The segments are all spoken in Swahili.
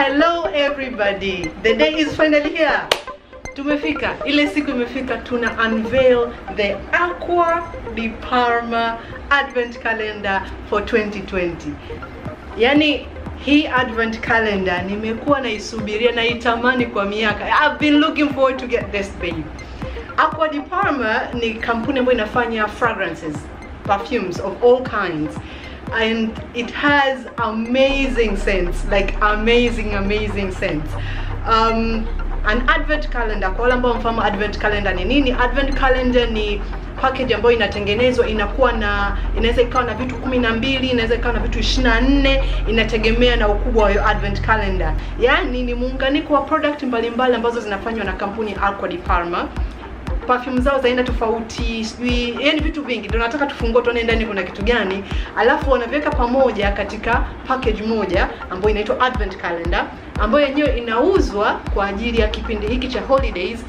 Hello everybody, the day is finally here. Tumefika, ile siku imefika, tuna unveil the Acqua di Parma Advent Calendar for 2020. Yani hii Advent Calendar nimekuwa naisubiria na itamani kwa miaka. I've been looking forward to get this baby. Acqua di Parma ni kampuni ambayo inafanya fragrances, perfumes of all kinds. And it has amazing scents, like amazing scents. An advent calendar, kwa wale ambao mfahamu advent calendar ni nini? Advent calendar ni package ambayo inatengenezwa, inakuwa na, inaweza ikawa na vitu 12, inaweza ikawa na vitu 24, inategemea na ukubwa wa advent calendar. Yani ni muunganiko wa product mbalimbali ambazo zinafanywa na kampuni Acqua di Parma. Perfume zao zaina tofauti, yani vitu vingi. Ndio nataka tufungue tuone ndani kuna kitu gani. Alafu wanaviweka pamoja katika package moja ambayo inaitwa Advent Calendar, ambayo yenyewe inauzwa kwa ajili ya kipindi hiki cha holidays.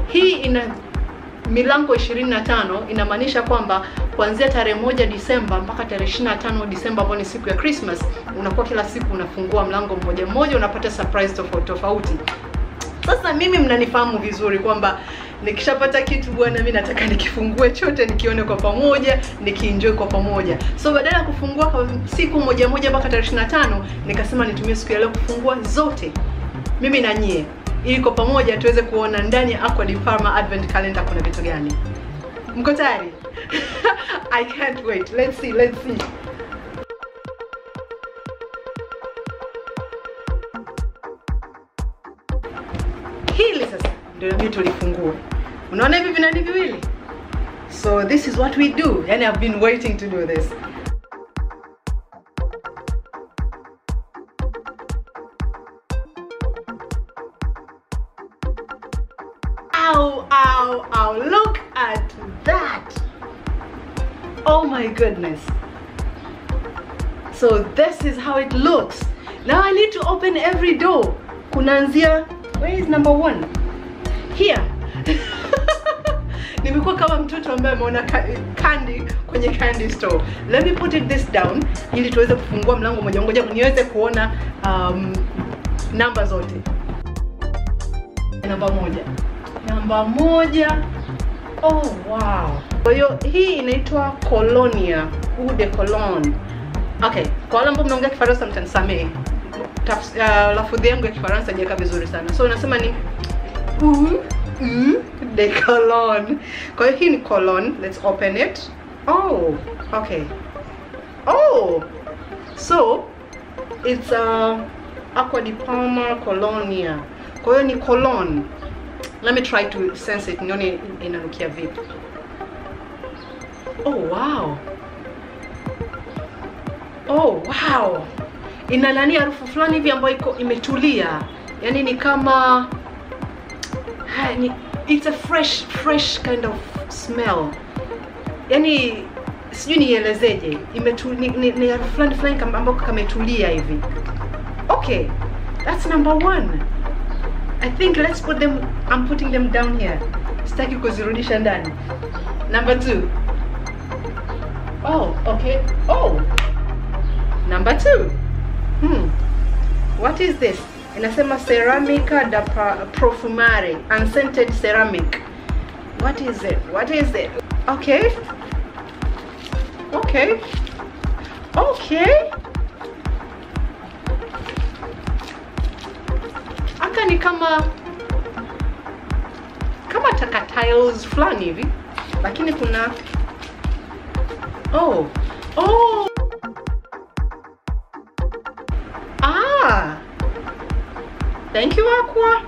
Hii ina milango 25, inamaanisha kwamba kuanzia tarehe 1 Disemba mpaka tarehe 25 Disemba ambayo ni siku ya Christmas, unakuwa kila siku unafungua mlango mmoja, unapata surprise tofauti. Sasa mimi mnanifahamu vizuri kwamba nikishapata kitu bwana, mimi nataka nikifungue chote, nikione kwa pamoja, nikienjoy kwa pamoja. So badala ya kufungua kwa siku moja mpaka tarehe 25, nikasema nitumie siku ya leo kufungua zote mimi na nyie, ili kwa pamoja tuweze kuona ndani ya Acqua di Parma Advent Calendar kuna vitu gani. Mko tayari? I can't wait. Let's see. Hili sasa ndio nabidi tulifungue. Unaona hivi vinani viwili? So this is what we do. And I've been waiting to do this. Ow, look at that. Oh my goodness. So this is how it looks. Now I need to open every door. Kunaanzia, where is number 1? Here. Nimekuwa kama mtoto ambaye ameona candy kwenye candy store. Let me put this down ili tuweze kufungua mlango mmoja niweze kuona namba zote. Namba moja. Oh wow. Kwa hiyo hii inaitwa Colonia, Eau de Cologne. Okay, kwa wale ambao mnaongea Kifaransa mtanisamehe. Lafudhi yangu ya Kifaransa haijaka vizuri sana. So unasema ni Eau de Cologne. Kwa hiyo hii ni Cologne. Let's open it. Oh, okay. Oh, so it's Acqua di Parma Colonia. Kwa hiyo ni Cologne. Let me try to sense it. Nione inanukia vipi. Oh wow. Inalania harufu fulani hivi ambayo imetulia. Yani ni kama it's a fresh kind of smell. Yani sijui nielezeje. Ni harufu fulani ambayo kametulia hivi. Okay. That's number 1. I think let's put them, I'm putting them down here. Sitaki kuzirudisha ndani. Number 2. Oh, okay. Oh. Number 2. What is this? Inasema Ceramica da Profumare, unscented ceramic. What is it? Okay. Aka ni kama tactiles fulani hivi, lakini kuna thank you Acqua.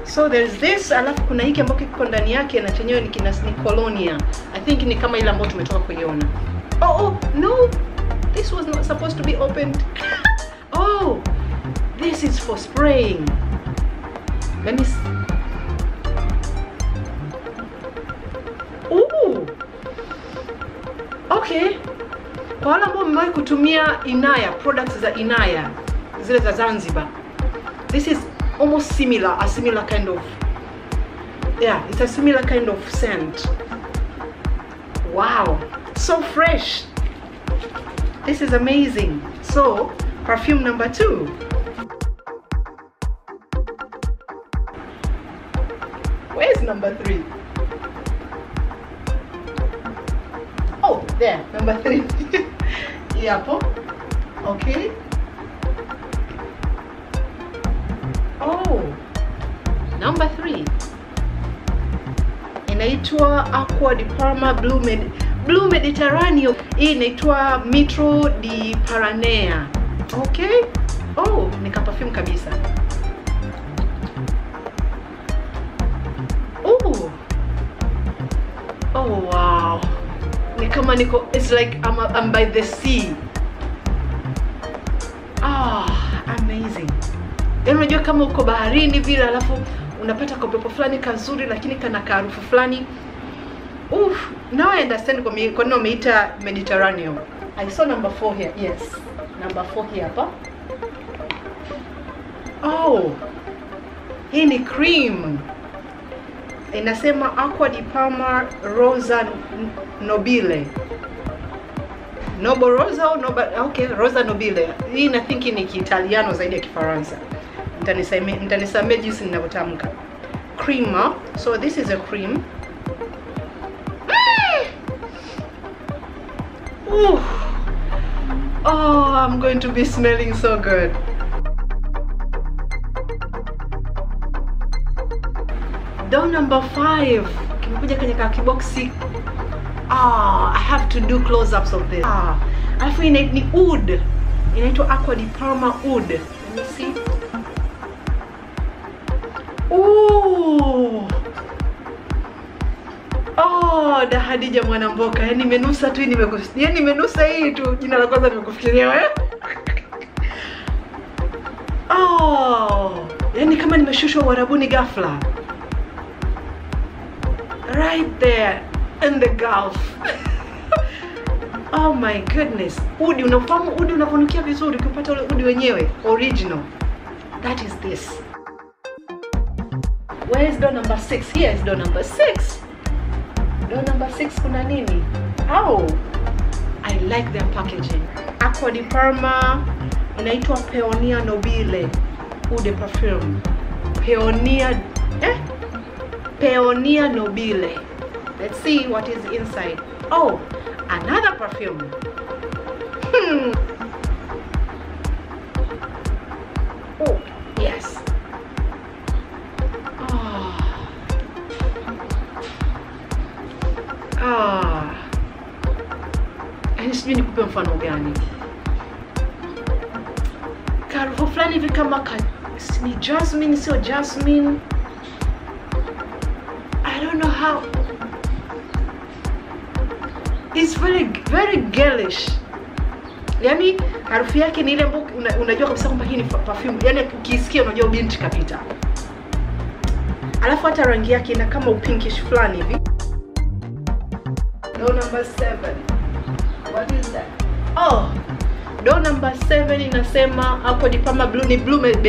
So there's this, alafu kuna hiki ambacho kiko ndani yake na chenyewe ni Colonia. I think ni kama ile ambayo tumetoka kuiona. Oh no, this was not supposed to be opened. Oh, this is for spraying. Let me see. Ooh. Okay. Kwa wale ambao mmewahi kutumia Inaya, products za Inaya, zile za Zanzibar. This is almost similar, a similar kind of, yeah, it's a similar kind of scent. Wow, so fresh. This is amazing. So, perfume number 2. number 3? Oh, there, number 3. Yep. Okay. Oh, number 3 inaitwa Acqua di Parma Blue Mediterranean. Hii inaitwa Metro di Paranea. Okay. Oh, nika perfume kabisa. Oh. Oh wow. Ni kama niko, it's like I'm by the sea. Amazing. Unajua kama uko baharini vile alafu unapata kaupepo fulani kazuri lakini kana harufu fulani. Now I understand kwa nini wameita Mediterranean. I saw number 4 here. Yes. Number 4 here hapa. Oh. Hii ni cream. Inasema Acqua di Parma Rosa Nobile. Okay, Rosa Nobile. Hii na think ni Kiitaliano zaidi ya Kifaransa. Mtanisamee jinsi ninavyotamka. Cream. So this is a cream. Oh, I'm going to be smelling so good. Door number 5. Kimekuja kwenye kiboxi. I have to do close-ups of this. Alafu ni oud. Inaitwa Acqua di Parma oud. Let me see. Oh, da Hadija Mwanamboka. Yani nimenusa tu nimenusa hii tu. Jina la kwanza nimekufikiria wewe. Yani kama nimeshushwa Uarabuni ghafla. Right there in the Gulf. Oh my goodness. Udi, unafahamu udi unaponukia vizuri ukipata ule udi wenyewe original. That is this. Where is door number 6? Here is door number 6. Door number 6 kuna nini? Oh, I like their packaging. Acqua di Parma inaitwa Peonia Nobile Eau de Parfum. Peonia Nobile. Let's see what is inside. Oh, another perfume. Oh, yes. Sijui nikupe mfano gani. Harufu fulani hivi kama ni jasmine, sio jasmine. I don't know how. It's very girlish. Yani harufu yake ni ile ambayo unajua kabisa kwamba hii ni perfume. Yani ukisikia unajua binti kapita. Alafu hata rangi yake ina kama pinkish fulani hivi. Door number 7. What is that? Oh, door number 7 inasema Acqua di Parma Blue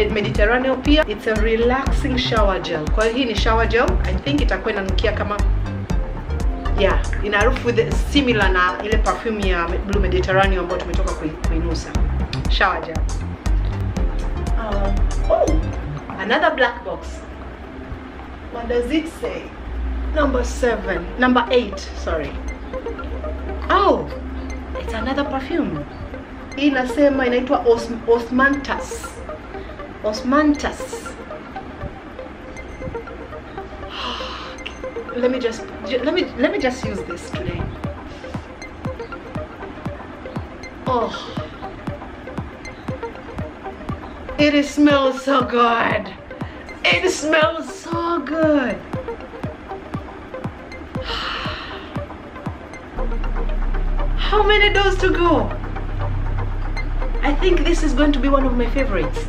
Mediterranean pia. It's a relaxing shower gel. Kwa hiyo hii ni shower gel. I think itakuwa inanukia kama ina harufu similar na ile perfume ya Blue Mediterranean ambayo tumetoka kuinusa. Shower gel. Another black box. What does it say? Number 8, sorry. Oh, it's another perfume. Hii inasema inaitwa Osmanthus. Let me just use this today. Oh, it smells so good. It smells so good. How many doors to go? I think this is going to be one of my favorites.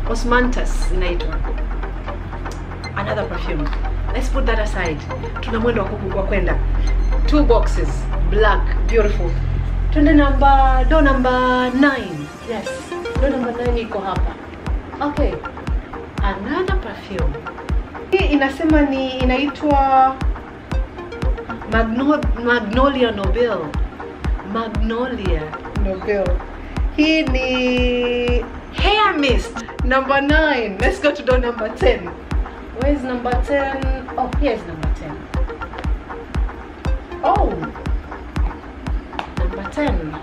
Osmanthus inaitwa. Another perfume. Let's put that aside. Tuna mwendo wa kwenda. 2 boxes, black, beautiful. Twende door number 9. Yes, door number 9 iko hapa. Okay. Another perfume. Hii inasema inaitwa Magnolia Nobile. Hii ni hair mist. Number 9. Let's go to door number 10. Where's number 10? Oh, here's number 10. Oh, number 10.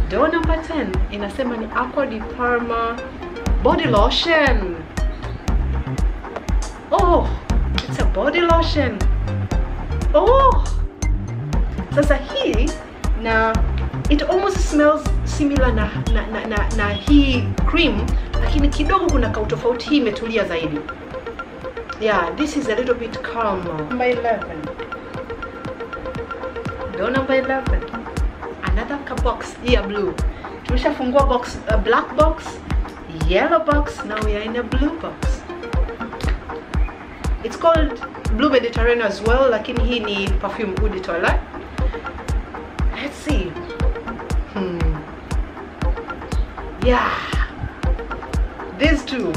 Door number 10 inasema ni Acqua di Parma body lotion. Oh, it's a body lotion. Oh, sasa hii na it almost smells similar na hii cream, lakini kidogo kuna kautofauti. Hii imetulia zaidi. Yeah, this is a little bit calmer. Number 11. Door number 11. Another box here, blue. Tumeshafungua box, a black box, yellow box. Now we are in a blue box. It's called Blue Mediterranean as well, lakini hii ni perfume Eau de Toilette. Let's see. Yeah, these two,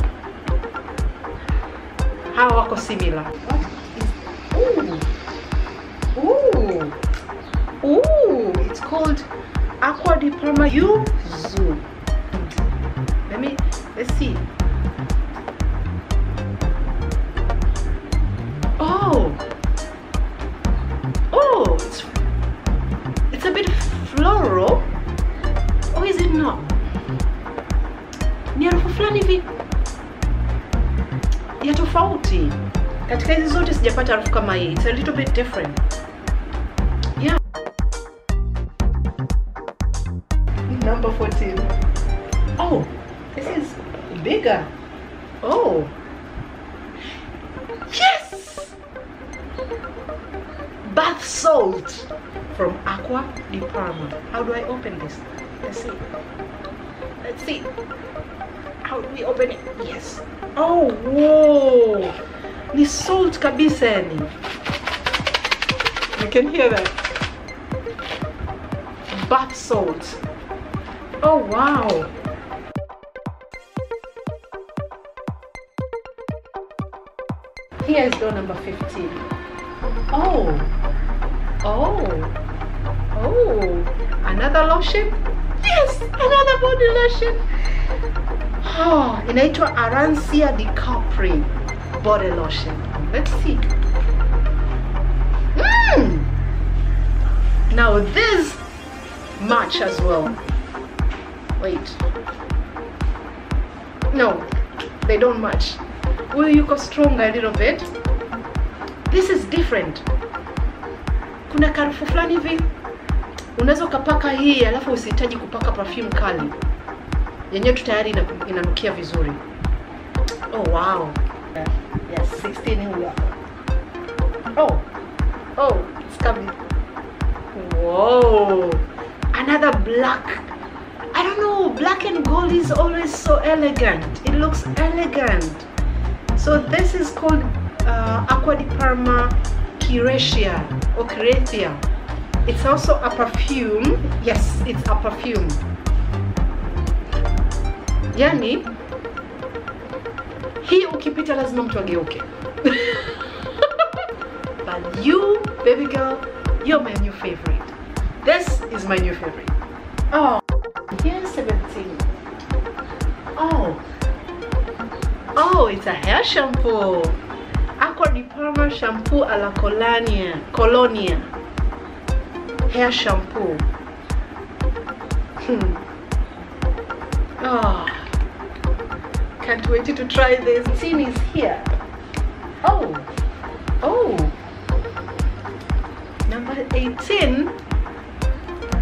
how wako similar. What is, ooh, it's called Acqua di Parma Yuzu. Let's see. Oh, it's a bit floral. Or is it not? Ni harufu fulani hivi ya tofauti. Katika hizi zote sijapata harufu kama hii. It's a little bit different. Yeah. Number 14. Oh, this is bigger. Oh. Yes! Bath salt from Acqua di Parma. How do I open this? Let's see. Let's see. How do we open it? Yes. Oh, whoa. Ni salt kabisa ni. You can hear that. Bath salt. Oh, wow. Here's door number 15. Oh. Another lotion? Yes, another body lotion. Oh, inaitwa Acqua di Parma body lotion. Let's see. Now this match as well. Wait. No, they don't match. Will you go stronger a little bit? This is different. Kuna karufu fulani hivi. Unaweza ukapaka hii alafu usihitaji kupaka perfume kali. Yenyewe tu tayari inanukia vizuri. Oh wow. Yes, 16 here. Oh, it's coming. Whoa. Another black. I don't know, black and gold is always so elegant. It looks elegant. So this is called Acqua di Parma Ciracia or Ciracia. It's also a perfume. Yes, it's a perfume. Yani, hii ukipita lazima mtu ageuke. But you, baby girl, you're my new favorite. This is my new favorite. Oh, here's 17. Oh, it's a hair shampoo. Acqua di Parma shampoo alla Colonia. Hair shampoo. Oh, can't wait to try this. Tin is here. Oh. Number 18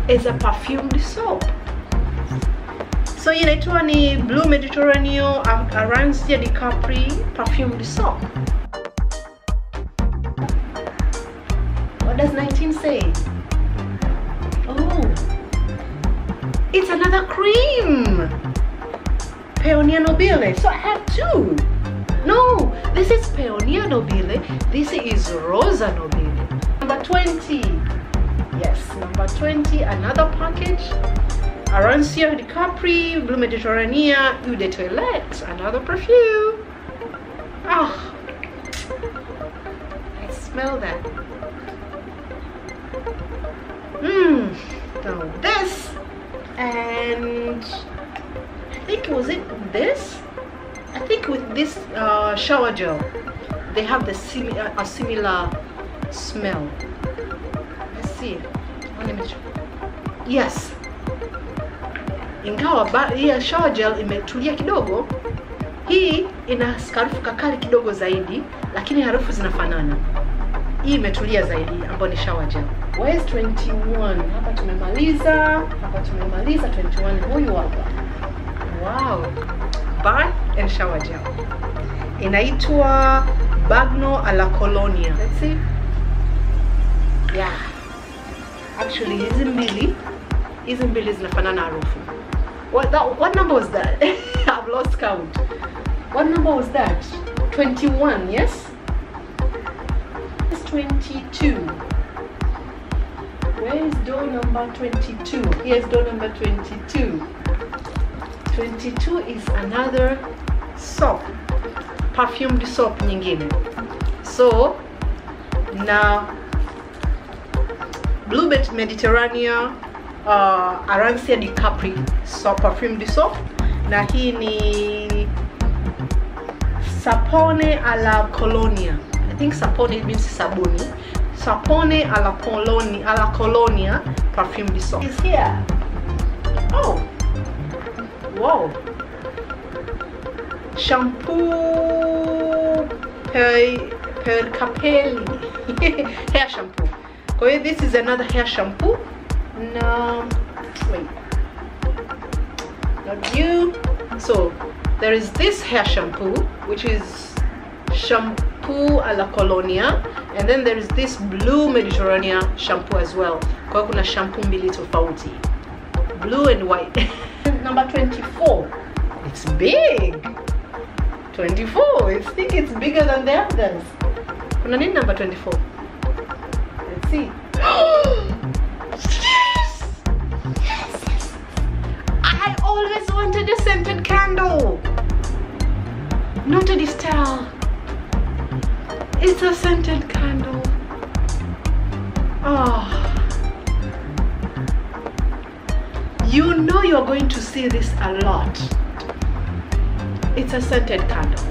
is a perfumed soap. So inaitwa ni Blue Mediterranean Acqua di Parma perfumed soap. What does 19 say? Oh, it's another cream. Peonia Nobile. So I have two. No, this is Peonia Nobile. This is Rosa Nobile. Number 20. Yes, number 20. Another package. Acqua di Parma, Blue Mediterranean, Eau de Toilette. Another perfume. Oh, I smell that. Now this, and I think was it this? I think with this shower gel, they have the a similar smell. Let's see. Yes. Ingawa hii shower gel imetulia kidogo, hii ina harufu kakali kidogo zaidi, lakini harufu zinafanana. Hii imetulia zaidi ambayo ni shower gel. Where's 21? Hapa tumemaliza. 21 huyu hapa. Wow. Bath and shower gel. Inaitwa Bagno alla Colonia. Let's see. Yeah. Actually, hizi mbili zinafanana harufu. What number was that? I've lost count. What number was that? 21, yes? It's 22. Where is door number 22? Here's door number 22. 22 is another soap, perfumed soap nyingine. So now Blue Mediterranean Arancia di Capri soap, perfumed soap. Na hii ni Sapone alla Colonia. I think sapone means sabuni. Sapone alla Colonia perfumed soap is here. Oh, wow. Shampoo per capelli. Hair shampoo. Okay, this is another hair shampoo. No, wait, not you. So there is this hair shampoo, which is shampoo alla Colonia, and then there is this Blue Mediterranean shampoo as well. Kwa kuna shampoo mbili tofauti, blue and white. Number 24. It's big. 24. I think it's bigger than the others. Kuna nini number 24? Let's see. Yes! Yes! I always wanted a scented candle. Not a distill. It's a scented candle. Oh. You know you're going to see this a lot. It's a scented candle.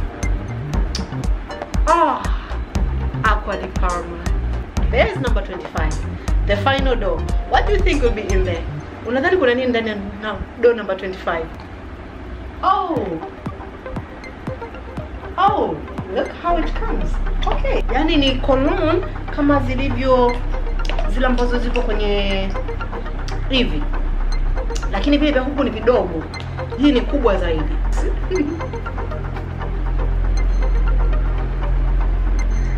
Ah, Acqua di Parma. There's number 25. The final door. What do you think will be in there? Unadhani kuna nini ndani ya door number 25? Oh, look how it comes. Okay. Yani ni cologne kama zilivyo zile ambazo ziko kwenye hivi. Lakini vile vya huku ni vidogo. Hii ni kubwa zaidi.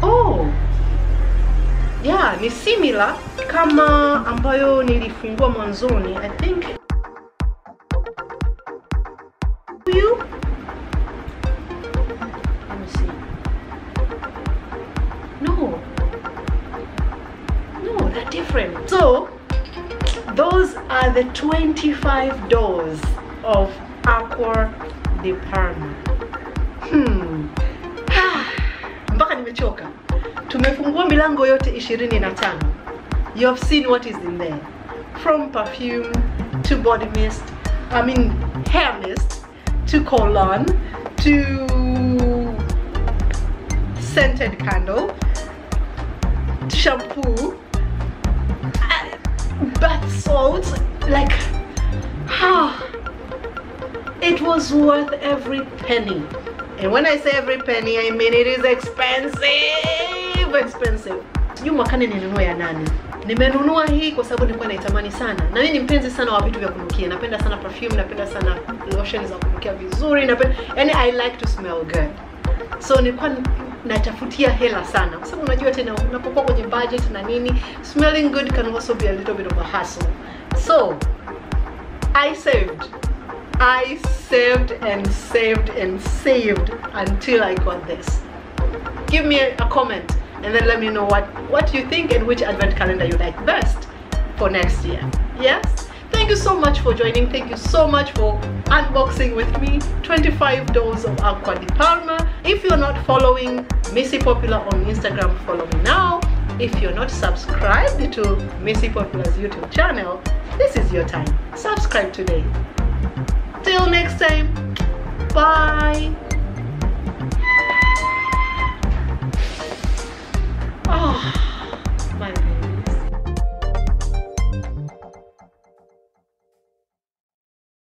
Oh. Yeah, ni similar kama ambayo nilifungua mwanzoni. I think you. Let me see. No, they're different. So those are the 25 doors of Acqua di Parma. Mpaka nimechoka. Tumefungua milango yote 25. You have seen what is in there. From perfume to body mist, hair mist, to cologne, to scented candle, to shampoo, bath salts. Like, it was worth every penny. And when I say every penny, I mean it is expensive. Sijui mwakani ninunua ya nani. Nimenunua hii kwa sababu nilikuwa naitamani sana. Na mimi ni mpenzi sana wa vitu vya kunukia. Napenda sana perfume, napenda sana lotion za kunukia vizuri, yani I like to smell good. So nilikuwa natafutia hela sana. Kwa sababu unajua tena unapokuwa kwenye budget na nini, smelling good can also be a little bit of a hassle. So I saved and saved until I got this. Give me a comment and then let me know what you think and which advent calendar you like best for next year. Yes? Thank you so much for joining. Thank you so much for unboxing with me 25 doors of Acqua di Parma. If you're not following Missy Popular on Instagram, follow me now. If you're not subscribed to Missy Popular's YouTube channel, this is your time. Subscribe today. Till next time.